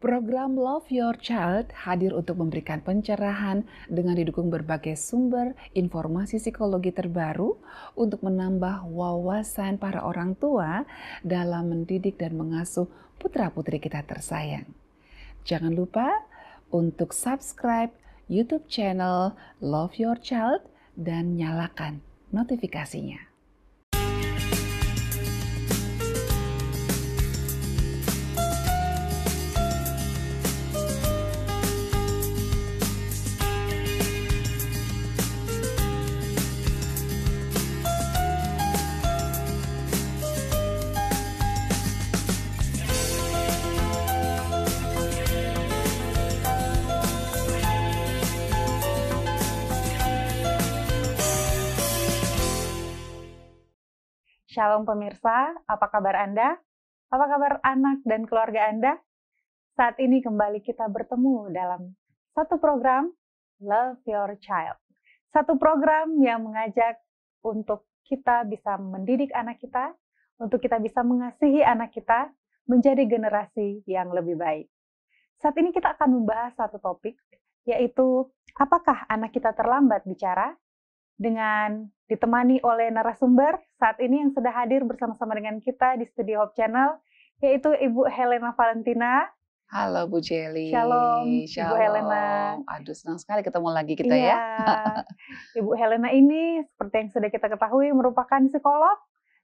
Program Love Your Child hadir untuk memberikan pencerahan dengan didukung berbagai sumber informasi psikologi terbaru untuk menambah wawasan para orang tua dalam mendidik dan mengasuh putra-putri kita tersayang. Jangan lupa untuk subscribe YouTube channel Love Your Child dan nyalakan notifikasinya. Shalom pemirsa, apa kabar Anda? Apa kabar anak dan keluarga Anda? Saat ini kembali kita bertemu dalam satu program Love Your Child. Satu program yang mengajak untuk kita bisa mendidik anak kita, untuk kita bisa mengasihi anak kita menjadi generasi yang lebih baik. Saat ini kita akan membahas satu topik, yaitu apakah anak kita terlambat bicara? Dengan ditemani oleh narasumber saat ini yang sudah hadir bersama-sama dengan kita di Studio Hope Channel, yaitu Ibu Helena Valentina. Halo Bu Jelly. Shalom, Ibu Helena. Aduh, senang sekali ketemu lagi kita ya. Ibu Helena ini seperti yang sudah kita ketahui merupakan psikolog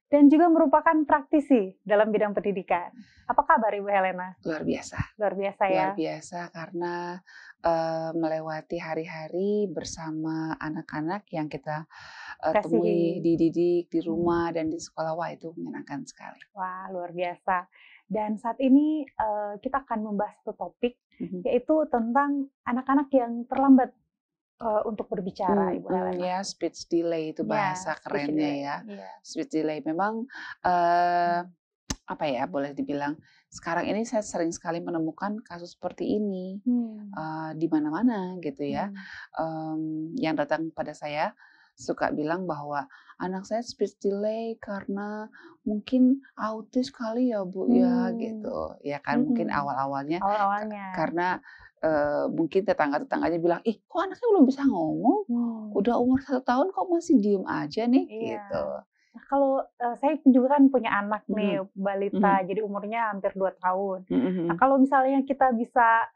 dan juga merupakan praktisi dalam bidang pendidikan. Apa kabar Ibu Helena? Luar biasa. Luar biasa ya. Luar biasa karena melewati hari-hari bersama anak-anak yang kita temui, dididik di rumah dan di sekolah. Wah, itu menyenangkan sekali. Wah, luar biasa. Dan saat ini kita akan membahas satu topik, yaitu tentang anak-anak yang terlambat untuk berbicara, Ibu Helena. Ya, speech delay itu bahasa kerennya ya. Speech delay memang apa ya, boleh dibilang sekarang ini saya sering sekali menemukan kasus seperti ini di mana-mana gitu ya. Yang datang pada saya suka bilang bahwa anak saya speech delay karena mungkin autis kali ya Bu ya gitu. Ya kan mungkin awal-awalnya karena mungkin tetangga-tetangganya bilang, ih kok anaknya belum bisa ngomong, udah umur 1 tahun kok masih diem aja nih gitu. Nah, kalau saya juga kan punya anak nih, balita, jadi umurnya hampir 2 tahun. Nah, kalau misalnya kita bisa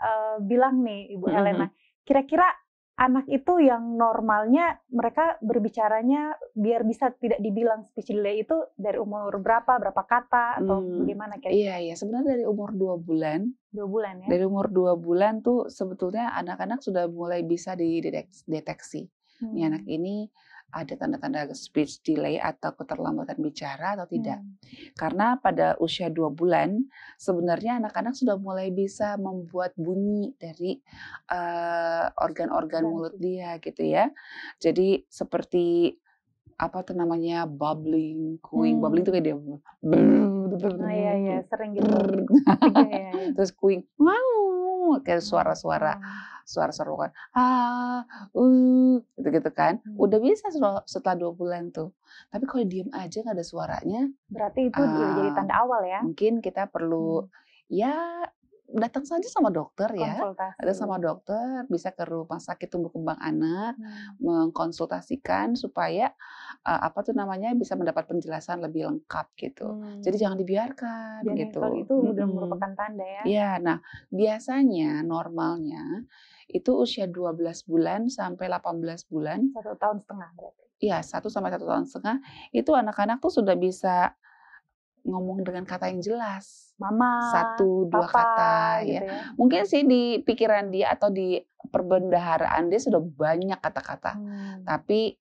bilang nih, Ibu Helena, kira-kira anak itu yang normalnya mereka berbicaranya biar bisa tidak dibilang speech delay itu dari umur berapa kata, atau bagaimana kira-kira? Iya, sebenarnya dari umur 2 bulan. 2 bulan ya? Dari umur 2 bulan tuh sebetulnya anak-anak sudah mulai bisa dideteksi. Nih anak ini ada tanda-tanda speech delay atau keterlambatan bicara atau tidak. Karena pada usia 2 bulan sebenarnya anak-anak sudah mulai bisa membuat bunyi dari organ-organ mulut dia gitu ya. Jadi seperti apa tuh namanya bubbling, cooing. Bubbling tuh kayak dia Iya, sering gitu. Terus cooing, kayak suara-suara bukan gitu kan. Udah bisa setelah 2 bulan tuh. Tapi kalau diem aja nggak ada suaranya, berarti itu udah jadi tanda awal ya? Mungkin kita perlu ya datang saja sama dokter ya. Konsultasi. Datang sama dokter, bisa ke rumah sakit tumbuh kembang anak, mengkonsultasikan supaya apa tuh namanya bisa mendapat penjelasan lebih lengkap gitu. Jadi jangan dibiarkan gitu. Kalau itu udah merupakan tanda ya? Iya, nah biasanya normalnya itu usia 12 bulan sampai 18 bulan. 1,5 tahun berarti? Iya, 1 sampai 1,5 tahun itu anak-anak tuh sudah bisa ngomong dengan kata yang jelas. Mama, 1, 2 papa, kata gitu ya. Mungkin sih di pikiran dia atau di perbendaharaan dia sudah banyak kata-kata. Tapi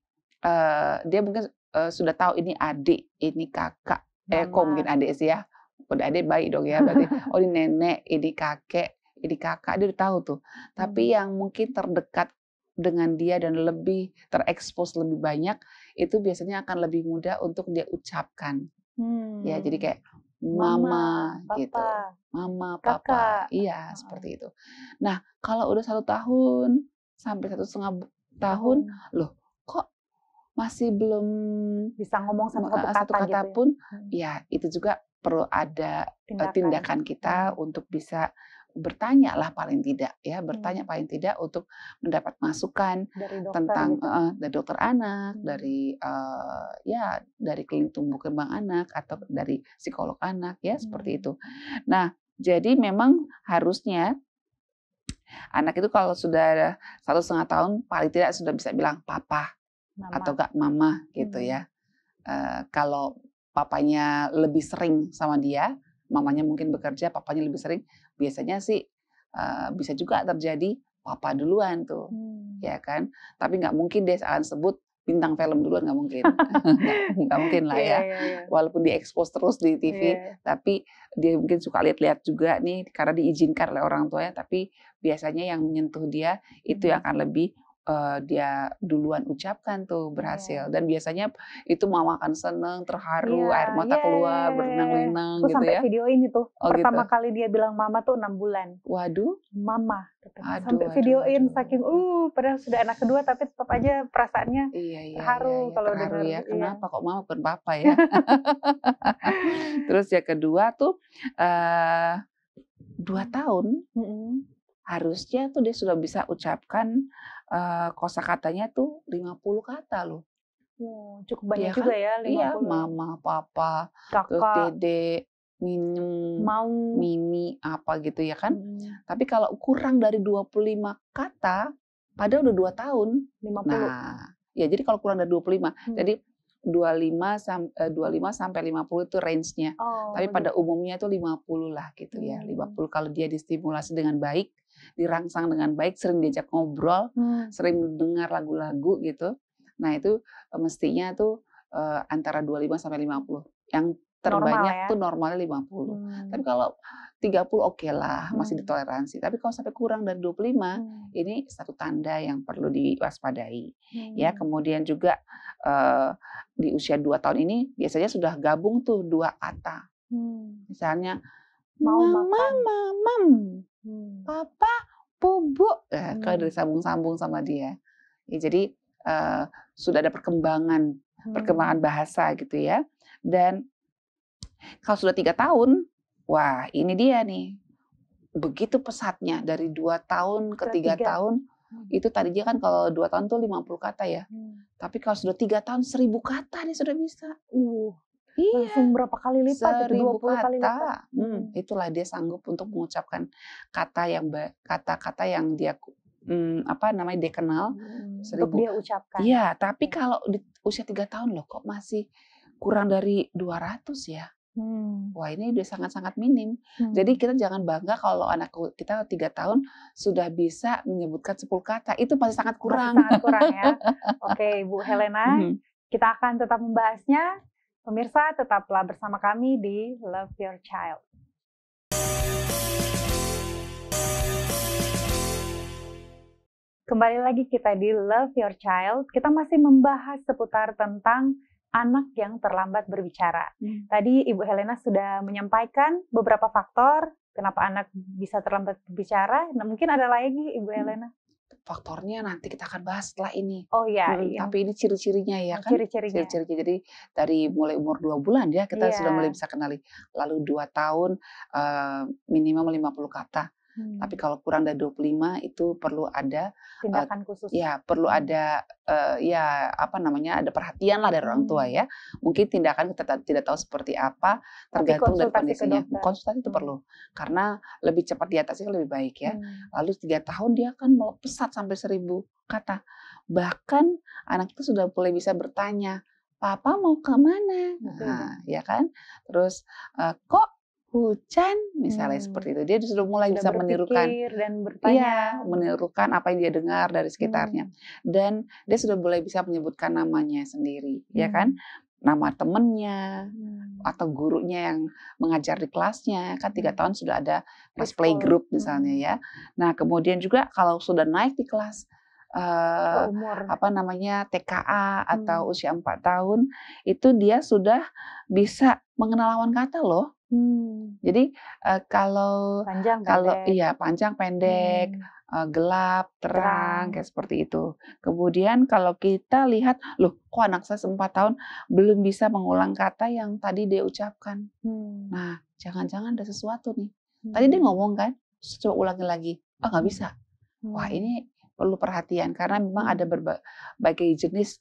dia mungkin sudah tahu ini adik, ini kakak. Kok mungkin adik sih ya. Udah adik baik dong ya berarti. Oh ini nenek, ini kakek, ini kakak. Dia udah tahu tuh. Tapi yang mungkin terdekat dengan dia dan lebih terekspos lebih banyak itu biasanya akan lebih mudah untuk dia ucapkan. Ya, jadi kayak mama gitu. Mama, papa. Iya, seperti itu. Nah, kalau udah 1 tahun sampai 1,5 tahun, loh kok masih belum bisa ngomong satu kata gitu pun, ya itu juga perlu ada tindakan kita untuk bisa bertanya lah paling tidak ya, bertanya paling tidak untuk mendapat masukan Dari dokter tentang gitu. dari dokter anak, dari ya dari klinik tumbuh kembang anak atau dari psikolog anak ya seperti itu. Nah, jadi memang harusnya anak itu kalau sudah 1,5 tahun paling tidak sudah bisa bilang papa atau Mama. enggak mama gitu ya. Kalau papanya lebih sering sama dia, mamanya mungkin bekerja, papanya lebih sering, biasanya sih bisa juga terjadi papa duluan tuh, ya kan. Tapi nggak mungkin dia akan sebut bintang film duluan, nggak mungkin. Nggak mungkin lah ya. Walaupun diekspos terus di TV, tapi dia mungkin suka lihat-lihat juga nih karena diizinkan oleh orang tuanya, tapi biasanya yang menyentuh dia itu yang akan lebih dia duluan ucapkan tuh berhasil. Dan biasanya itu mama akan seneng, terharu, air mata keluar, berlinang-linang Aku gitu sampai ya. videoin itu. Oh Pertama gitu. kali dia bilang mama tuh 6 bulan. Waduh. Mama. Aduh, Sampai videoin aduh. saking padahal sudah anak kedua tapi tetap aja perasaannya terharu kalau terharu dengar. ya. Kenapa kok mama bukan papa ya? Terus yang kedua tuh 2 tahun harusnya tuh dia sudah bisa ucapkan kosakatanya tuh 50 kata loh. Cukup banyak Iya juga kan? ya 50. Iya, mama, papa, terus Kakak, dede, minum, mau. mimi, apa gitu ya kan. Tapi kalau kurang dari 25 kata, padahal udah 2 tahun. 50. Nah, ya jadi kalau kurang dari 25, jadi 25 sampai 50 itu range-nya. Tapi pada umumnya itu 50 lah gitu ya. 50 kalau dia distimulasi dengan baik, dirangsang dengan baik, sering diajak ngobrol, sering dengar lagu-lagu gitu. Nah, itu mestinya tuh antara 25 sampai 50. Yang terbanyak tuh normalnya 50. Tapi kalau 30 oke lah, masih ditoleransi. Tapi kalau sampai kurang dari 25, ini satu tanda yang perlu diwaspadai. Ya, kemudian juga di usia 2 tahun ini biasanya sudah gabung tuh 2 kata. Misalnya mama, mamam, papa, bubuk. Kalau dari sambung-sambung sama dia. Ya, jadi sudah ada perkembangan bahasa gitu ya. Dan kalau sudah 3 tahun, wah ini dia nih. Begitu pesatnya dari 2 tahun ke 3 tahun, itu tadinya kan kalau 2 tahun tuh 50 kata ya. Tapi kalau sudah 3 tahun 1000 kata dia sudah bisa. Langsung berapa kali lipat itu? 1000 kali lipat. kata. Itulah dia sanggup untuk mengucapkan kata-kata yang dia dia kenal. Untuk dia ucapkan. Iya, tapi kalau di usia 3 tahun loh kok masih kurang dari 200 ya. Wah, ini udah sangat-sangat minim. Jadi kita jangan bangga kalau anak kita 3 tahun sudah bisa menyebutkan 10 kata. Itu masih sangat kurang. Masih sangat kurang ya. Oke, Bu Helena, kita akan tetap membahasnya. Pemirsa, tetaplah bersama kami di Love Your Child. Kembali lagi kita di Love Your Child. Kita masih membahas seputar tentang anak yang terlambat berbicara. Tadi Ibu Helena sudah menyampaikan beberapa faktor kenapa anak bisa terlambat berbicara. Nah, mungkin ada lagi Ibu Helena? Faktornya nanti kita akan bahas setelah ini. Oh iya. Tapi ini ciri-cirinya ya kan? Ciri-cirinya. Jadi dari mulai umur 2 bulan ya kita sudah mulai bisa kenali. Lalu 2 tahun minimal 50 kata. Tapi kalau kurang dari 25 itu perlu ada tindakan khusus. Ya, perlu ada ada perhatian lah dari orang tua ya. Mungkin tindakan kita tidak tahu seperti apa, tergantung dari kondisinya. Konsultasi itu perlu. Karena lebih cepat diatasi lebih baik ya. Lalu 3 tahun dia akan melesat sampai 1000 kata. Bahkan anak itu sudah mulai bisa bertanya, "Papa mau ke mana?" Nah, ya kan? Terus kok hujan misalnya seperti itu, dia sudah mulai bisa menirukan dan bertanya, menirukan apa yang dia dengar dari sekitarnya, dan dia sudah mulai bisa menyebutkan namanya sendiri, ya kan, nama temennya atau gurunya yang mengajar di kelasnya, kan 3 tahun sudah ada kelas playgroup misalnya ya. Nah kemudian juga kalau sudah naik di kelas umur TKA atau usia 4 tahun, itu dia sudah bisa mengenal lawan kata loh. Jadi kalau panjang pendek, gelap, terang, kayak seperti itu. Kemudian kalau kita lihat, loh kok anak saya 4 tahun belum bisa mengulang kata yang tadi dia ucapkan. Nah, jangan-jangan ada sesuatu nih. Tadi dia ngomong kan, coba ulangi lagi, nggak bisa. Wah, ini perlu perhatian karena memang ada berbagai jenis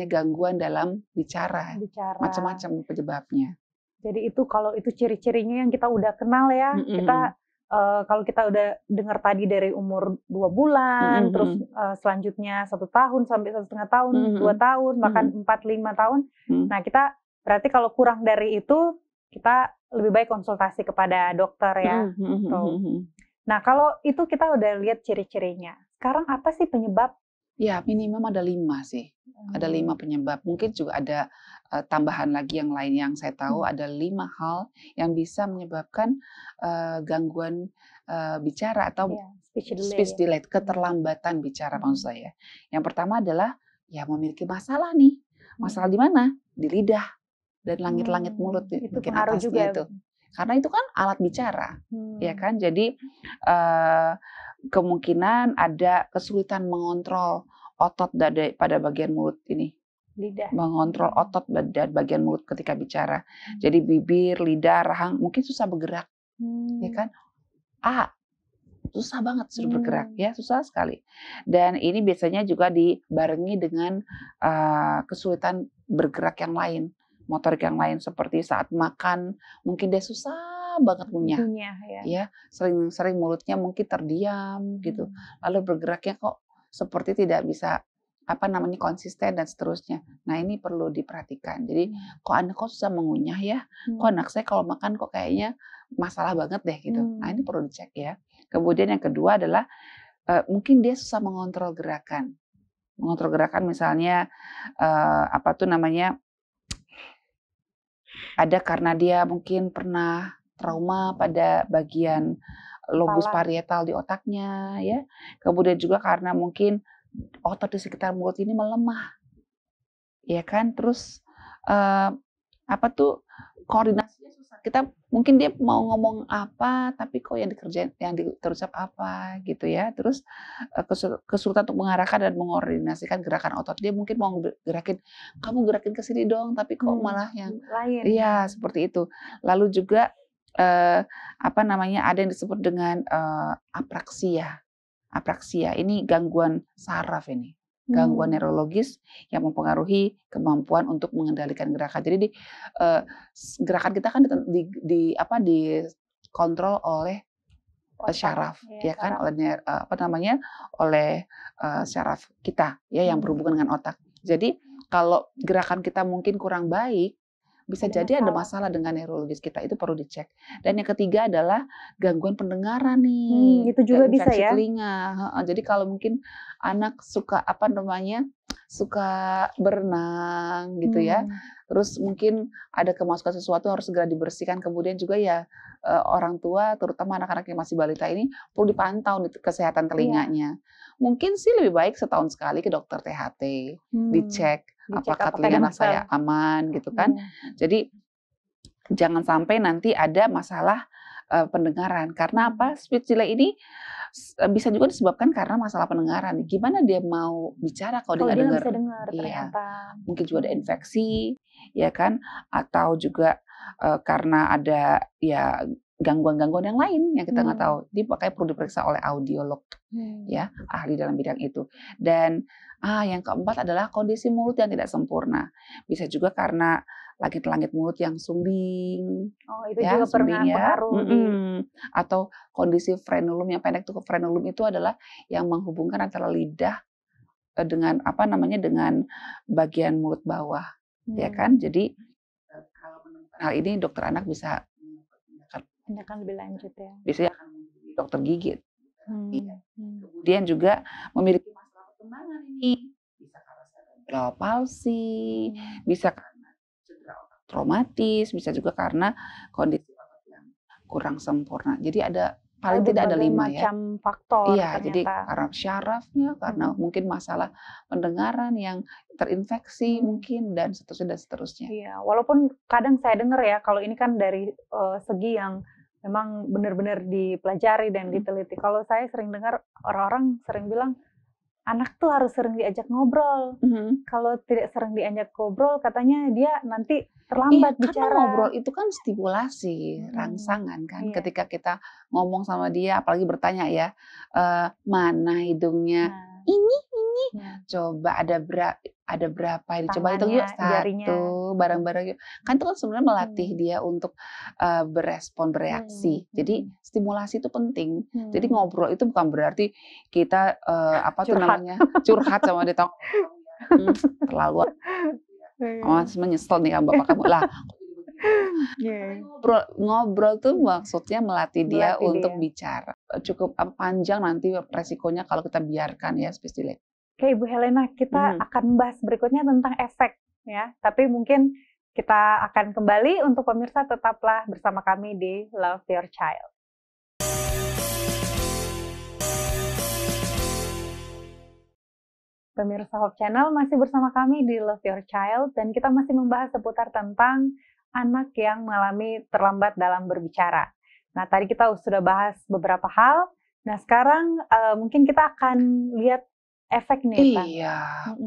gangguan dalam bicara. Macam-macam penyebabnya. Jadi itu kalau itu ciri-cirinya yang kita udah kenal ya, kita kalau kita udah dengar tadi dari umur 2 bulan, terus selanjutnya 1 tahun sampai 1,5 tahun, 2 tahun, bahkan 4-5 tahun. Nah, kita berarti kalau kurang dari itu, kita lebih baik konsultasi kepada dokter ya. Nah, kalau itu kita udah lihat ciri-cirinya. Sekarang apa sih penyebab? Ya, minimum ada 5 sih. Ada 5 penyebab. Mungkin juga ada tambahan lagi yang lain yang saya tahu ada 5 hal yang bisa menyebabkan gangguan bicara atau speech delay, keterlambatan bicara maksud saya. Yang pertama adalah ya memiliki masalah nih. Masalah di mana? Di lidah dan langit-langit mulut di bagian atasnya itu. Karena itu kan alat bicara, ya kan? Jadi kemungkinan ada kesulitan mengontrol otot pada bagian mulut ini. Lidah. Mengontrol otot dan bagian mulut ketika bicara. Jadi bibir, lidah, rahang mungkin susah bergerak, ya kan? Susah banget suruh bergerak, ya susah sekali. Dan ini biasanya juga dibarengi dengan kesulitan bergerak yang lain. Motorik yang lain seperti saat makan mungkin dia susah banget ngunyah ya sering mulutnya mungkin terdiam gitu, lalu bergeraknya kok seperti tidak bisa konsisten dan seterusnya. Nah, ini perlu diperhatikan. Jadi kok susah mengunyah ya, kok anak saya kalau makan kok kayaknya masalah banget deh gitu. Nah, ini perlu dicek ya. Kemudian yang kedua adalah mungkin dia susah mengontrol gerakan misalnya ada karena dia mungkin pernah trauma pada bagian lobus parietal di otaknya ya. Kemudian juga karena mungkin otot di sekitar mulut ini melemah. Ya kan? Terus koordinasinya susah. Mungkin dia mau ngomong apa tapi kok yang terucap apa gitu ya. Terus kesulitan untuk mengarahkan dan mengkoordinasikan gerakan otot. Dia mungkin mau kamu gerakin ke sini dong, tapi kok malah yang lain. Iya, seperti itu. Lalu juga ada yang disebut dengan apraksia. Apraksia ini gangguan saraf ini. Gangguan neurologis yang mempengaruhi kemampuan untuk mengendalikan gerakan. Jadi gerakan kita kan dikontrol oleh syaraf, ya kan, oleh syaraf kita ya yang berhubungan dengan otak. Jadi kalau gerakan kita mungkin kurang baik, bisa jadi ada masalah dengan neurologis kita, itu perlu dicek. Dan yang ketiga adalah gangguan pendengaran nih. Itu juga bisa ya. Telinga. Jadi kalau mungkin anak suka suka berenang gitu ya. Terus mungkin ada kemasukan sesuatu harus segera dibersihkan. Kemudian juga ya orang tua, terutama anak-anak yang masih balita ini perlu dipantau kesehatan telinganya. Mungkin sih lebih baik setahun sekali ke dokter THT, dicek apakah telinga anak saya aman gitu kan. Jadi jangan sampai nanti ada masalah pendengaran. Karena apa? Speech delay ini bisa juga disebabkan karena masalah pendengaran. Gimana dia mau bicara kalau dia nggak dengar? Iya. Mungkin juga ada infeksi, ya kan? Atau juga karena ada ya gangguan-gangguan yang lain yang kita nggak tahu. Dia makanya perlu diperiksa oleh audiolog, ya, ahli dalam bidang itu. Dan yang keempat adalah kondisi mulut yang tidak sempurna. Bisa juga karena langit-langit mulut yang sumbing. Itu ya, juga berpengaruh. Atau kondisi frenulum yang pendek. Frenulum itu adalah yang menghubungkan antara lidah dengan dengan bagian mulut bawah, ya kan? Jadi kalau menemukan hal ini dokter anak bisa tindakan lebih lanjut ya. Biasanya akan dokter gigi. Kemudian juga memiliki masalah perkembangan ini, bisa karena cerebral palsy, bisa karena cedera otak traumatis, bisa juga karena kondisi otak yang kurang sempurna. Jadi ada paling tidak ada 5 macam faktor. Iya, jadi karena syarafnya, karena mungkin masalah pendengaran yang terinfeksi mungkin dan seterusnya. Iya, walaupun kadang saya dengar ya kalau ini kan dari segi yang memang benar-benar dipelajari dan diteliti. Kalau saya sering dengar orang-orang sering bilang anak tuh harus sering diajak ngobrol. Kalau tidak sering diajak ngobrol, katanya dia nanti terlambat bicara. Karena ngobrol itu kan stimulasi, rangsangan kan. Ketika kita ngomong sama dia, apalagi bertanya ya, mana hidungnya? Ini. Coba ada berapa ini? Coba hitung yuk, satu, bareng-bareng yuk. Kan itu kan sebenarnya melatih dia untuk berespon, bereaksi. Jadi stimulasi itu penting. Jadi ngobrol itu bukan berarti kita curhat sama dia. Terlalu menyesal nih bapak kamu lah. Ngobrol tuh maksudnya melatih dia untuk bicara. Cukup panjang nanti resikonya kalau kita biarkan ya speech delay. Oke Ibu Helena, kita akan bahas berikutnya tentang efek ya. Tapi mungkin kita akan kembali. Untuk pemirsa, tetaplah bersama kami di Love Your Child. Pemirsa Hope Channel masih bersama kami di Love Your Child, dan kita masih membahas seputar tentang anak yang mengalami terlambat dalam berbicara. Nah, tadi kita sudah bahas beberapa hal. Nah, sekarang mungkin kita akan lihat efek nih, Pak. Iya,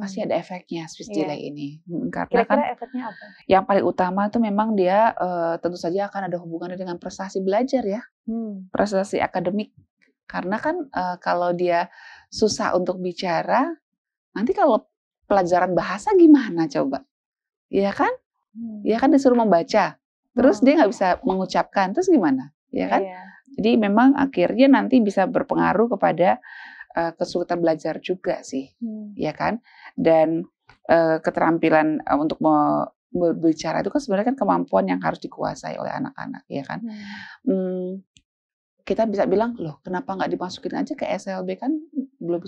pasti ada efeknya speech delay ini. Karena kira-kira kan efeknya apa? Yang paling utama tuh memang dia tentu saja akan ada hubungannya dengan prestasi belajar ya, prestasi akademik. Karena kan kalau dia susah untuk bicara, nanti kalau pelajaran bahasa gimana coba? Iya kan? Iya kan disuruh membaca, terus dia nggak bisa mengucapkan, terus gimana? Ya kan? Jadi memang akhirnya nanti bisa berpengaruh kepada kesulitan belajar juga sih, ya kan? Dan keterampilan untuk berbicara itu kan sebenarnya kan kemampuan yang harus dikuasai oleh anak-anak, ya kan? Kita bisa bilang, loh kenapa nggak dimasukin aja ke SLB, kan belum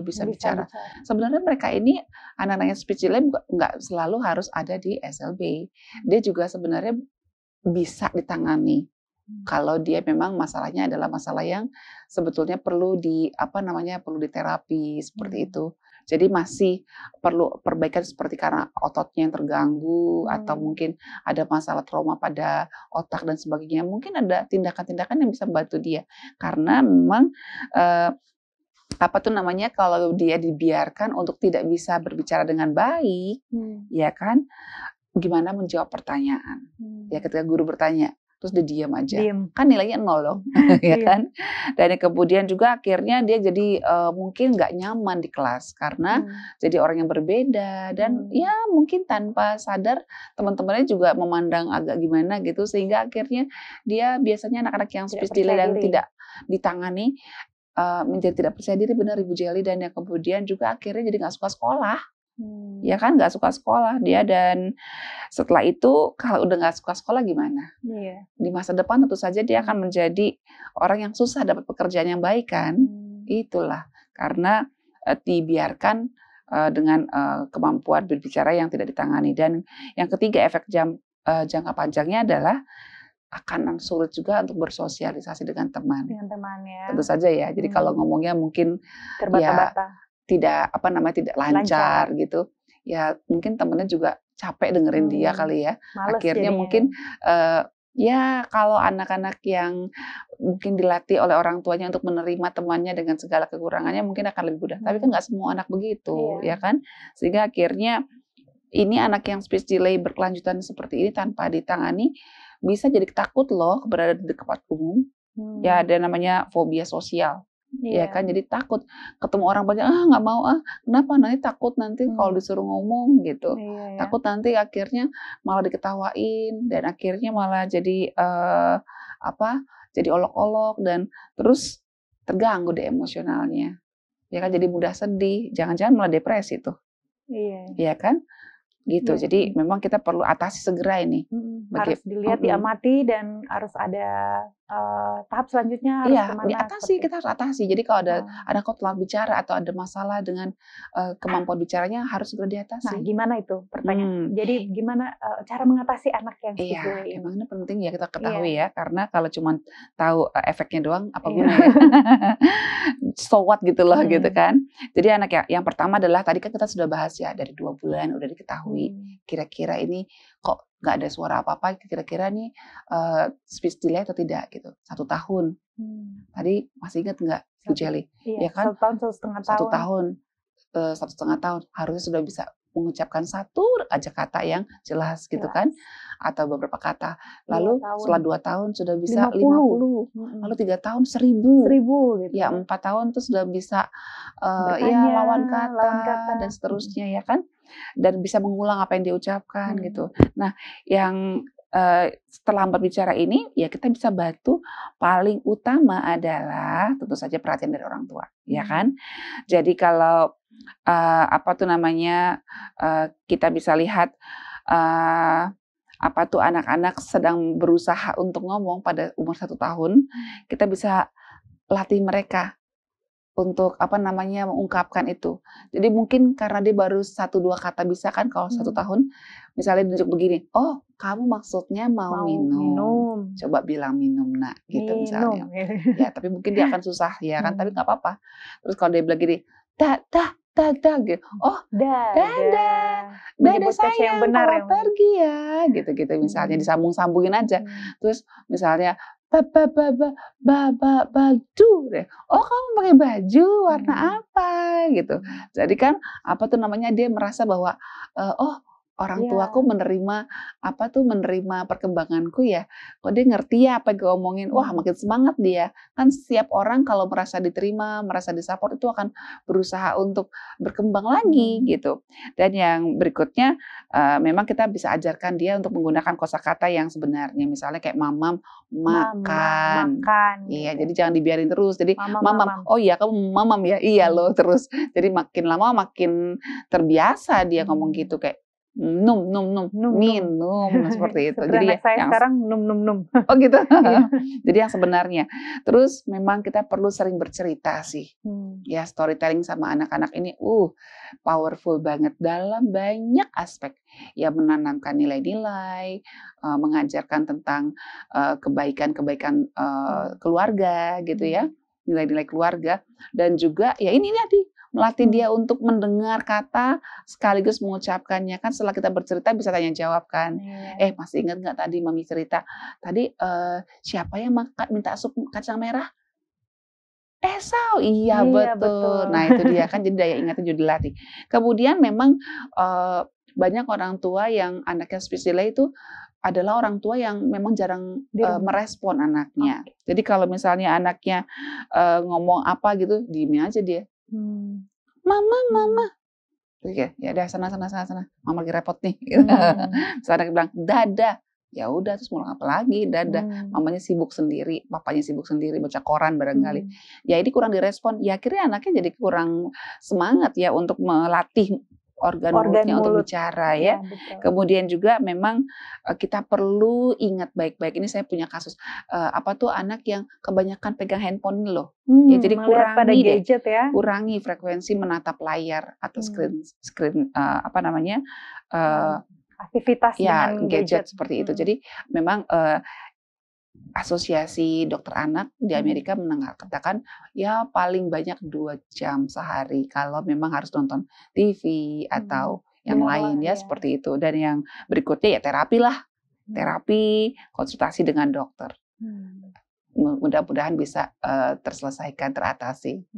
bisa bicara. Sebenarnya mereka ini anak-anak yang speech delay nggak selalu harus ada di SLB. Dia juga sebenarnya bisa ditangani. Kalau dia memang masalahnya adalah masalah yang sebetulnya perlu diterapi seperti itu. Jadi masih perlu perbaikan seperti karena ototnya yang terganggu atau mungkin ada masalah trauma pada otak dan sebagainya. Mungkin ada tindakan-tindakan yang bisa membantu dia. Karena memang kalau dia dibiarkan untuk tidak bisa berbicara dengan baik, ya kan, gimana menjawab pertanyaan? Ya ketika guru bertanya, terus dia diam aja, kan nilainya 0 dong, ya kan? Dan kemudian juga akhirnya dia jadi mungkin nggak nyaman di kelas karena jadi orang yang berbeda dan ya mungkin tanpa sadar teman-temannya juga memandang agak gimana gitu, sehingga akhirnya dia biasanya anak-anak yang speech delay dan tidak ditangani menjadi tidak percaya diri, benar Ibu Jelly, dan yang kemudian juga akhirnya jadi nggak suka sekolah. Ya kan, nggak suka sekolah dia, dan setelah itu kalau udah nggak suka sekolah gimana? Di masa depan tentu saja dia akan menjadi orang yang susah dapat pekerjaan yang baik kan? Itulah karena dibiarkan dengan kemampuan berbicara yang tidak ditangani. Dan yang ketiga, efek jangka panjangnya adalah akan sulit juga untuk bersosialisasi dengan teman. Dengan teman ya. Tentu saja ya. Jadi kalau ngomongnya mungkin terbata-bata. Tidak lancar gitu, ya mungkin temennya juga capek dengerin dia kali ya. Males akhirnya jadinya. Mungkin ya kalau anak-anak yang mungkin dilatih oleh orang tuanya untuk menerima temannya dengan segala kekurangannya mungkin akan lebih mudah. Tapi kan nggak semua anak begitu, ya kan? Sehingga akhirnya ini anak yang speech delay berkelanjutan seperti ini tanpa ditangani bisa jadi takut loh berada di tempat umum. Ya ada namanya fobia sosial. Ya kan, jadi takut ketemu orang banyak, nggak mau kenapa, nanti takut nanti kalau disuruh ngomong gitu, takut nanti akhirnya malah diketawain dan akhirnya malah jadi jadi olok-olok dan terus terganggu deh emosionalnya, ya kan, jadi mudah sedih, jangan-jangan malah depresi tuh, ya kan? Gitu. Jadi memang kita perlu atasi segera ini. Harus dilihat, diamati, dan harus ada tahap selanjutnya harus kemana? Diatasi, kita harus atasi. Jadi kalau ada anak kok telat bicara atau ada masalah dengan kemampuan bicaranya harus segera diatasi. Nah, gimana itu pertanyaan? Jadi gimana cara mengatasi anak yang speech delay ini? Emang ini penting ya kita ketahui ya, karena kalau cuma tahu efeknya doang apa guna ya? So what gitu loh gitu kan. Jadi anak yang pertama adalah tadi kan kita sudah bahas ya, dari 2 bulan udah diketahui kira-kira ini kok nggak ada suara apa-apa, kira-kira nih speech delay atau tidak gitu. 1 tahun. Tadi masih ingat nggak Bu Jelly, Iya, ya kan? 1 tahun, 1,5 tahun. 1 tahun harusnya sudah bisa mengucapkan satu aja kata yang jelas gitu Jelas. kan, atau beberapa kata. 2 Lalu tahun. setelah 2 tahun sudah bisa 50. 50, lalu 3 tahun 1000. 1000 gitu. Ya 4 tahun tuh sudah bisa Bertanya, lawan lawan kata. kata dan seterusnya ya kan, dan bisa mengulang apa yang diucapkan gitu. Nah, yang setelah berbicara ini ya kita bisa bantu, paling utama adalah tentu saja perhatian dari orang tua, ya kan? Jadi kalau apa tuh namanya, kita bisa lihat apa tuh anak-anak sedang berusaha untuk ngomong pada umur 1 tahun, kita bisa latih mereka untuk apa namanya, mengungkapkan itu. Jadi mungkin karena dia baru 1, 2 kata bisa kan kalau 1 tahun, misalnya ditunjuk begini, "Oh kamu maksudnya mau minum. Coba bilang minum nak," gitu misalnya. Ya tapi mungkin dia akan susah ya kan, tapi nggak apa-apa. Terus kalau dia bilang gini, "Dadah, dadah," gitu, "Oh dadah, dadah sayang, papa pergi ya," gitu-gitu misalnya, disambung-sambungin aja. Terus misalnya, baju deh, "Oh kamu pakai baju warna apa?" gitu. Jadi kan apa tuh namanya, dia merasa bahwa, "Oh orang tuaku menerima apa tuh, menerima perkembanganku ya, kok dia ngerti ya apa yang gue omongin." Wah makin semangat dia. Kan setiap orang kalau merasa diterima, merasa di-support itu akan berusaha untuk berkembang lagi gitu. Dan yang berikutnya, memang kita bisa ajarkan dia untuk menggunakan kosakata yang sebenarnya, misalnya kayak mamam, makan. Iya, gitu. jadi jangan dibiarin terus. Jadi mamam, "Oh iya kamu mamam ya?" "Iya loh," terus. Jadi makin lama makin terbiasa dia ngomong gitu kayak minum, seperti itu. Seperti Jadi anak saya sekarang num. Oh gitu. Jadi yang sebenarnya. Terus memang kita perlu sering bercerita sih. Ya storytelling sama anak-anak ini powerful banget dalam banyak aspek. Ya menanamkan nilai-nilai, mengajarkan tentang kebaikan-kebaikan keluarga gitu ya. Nilai-nilai keluarga dan juga ya ini tadi melatih dia untuk mendengar kata sekaligus mengucapkannya. Kan setelah kita bercerita bisa tanya jawab kan. Masih ingat nggak tadi mami cerita? Tadi siapa yang minta sup kacang merah? Esau. Iya betul. Nah itu dia kan, jadi daya ingatnya juga dilatih. Kemudian memang banyak orang tua yang anaknya speech delay itu adalah orang tua yang memang jarang merespon anaknya. Jadi kalau misalnya anaknya ngomong apa gitu, diemin aja dia. Mama. Ya udah sana. Mama lagi repot nih. Terus anaknya bilang dadah. Ya udah, terus mau apa lagi? Dadah. Mamanya sibuk sendiri, papanya sibuk sendiri baca koran barangkali. Ya ini kurang direspon. Ya akhirnya anaknya jadi kurang semangat ya untuk melatih organ mulutnya untuk bicara ya. Kemudian juga memang kita perlu ingat baik-baik. Ini saya punya kasus apa tuh anak yang kebanyakan pegang handphone loh. Ya jadi kurangi frekuensi menatap layar atau screen apa namanya aktivitas ya dengan gadget seperti itu. Jadi memang Asosiasi Dokter Anak di Amerika mengatakan ya paling banyak 2 jam sehari kalau memang harus nonton TV atau yang lain ya seperti itu. Dan yang berikutnya ya terapi lah, terapi, konsultasi dengan dokter. Mudah-mudahan bisa terselesaikan, teratasi.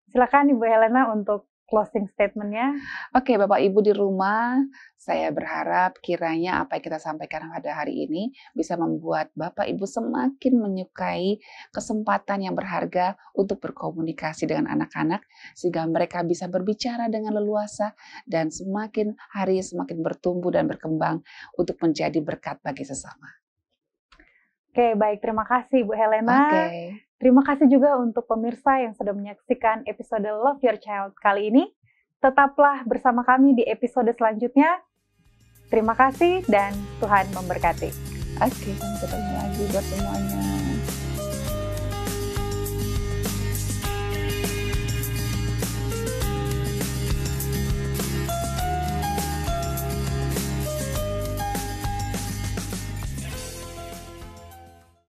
Silakan Ibu Helena untuk closing statement-nya. Oke, Bapak Ibu di rumah, saya berharap kiranya apa yang kita sampaikan pada hari ini bisa membuat Bapak Ibu semakin menyukai kesempatan yang berharga untuk berkomunikasi dengan anak-anak sehingga mereka bisa berbicara dengan leluasa dan semakin hari semakin bertumbuh dan berkembang untuk menjadi berkat bagi sesama. Oke, baik. Terima kasih Bu Helena. Terima kasih juga untuk pemirsa yang sudah menyaksikan episode Love Your Child kali ini. Tetaplah bersama kami di episode selanjutnya. Terima kasih dan Tuhan memberkati. Sampai ketemu lagi buat semuanya.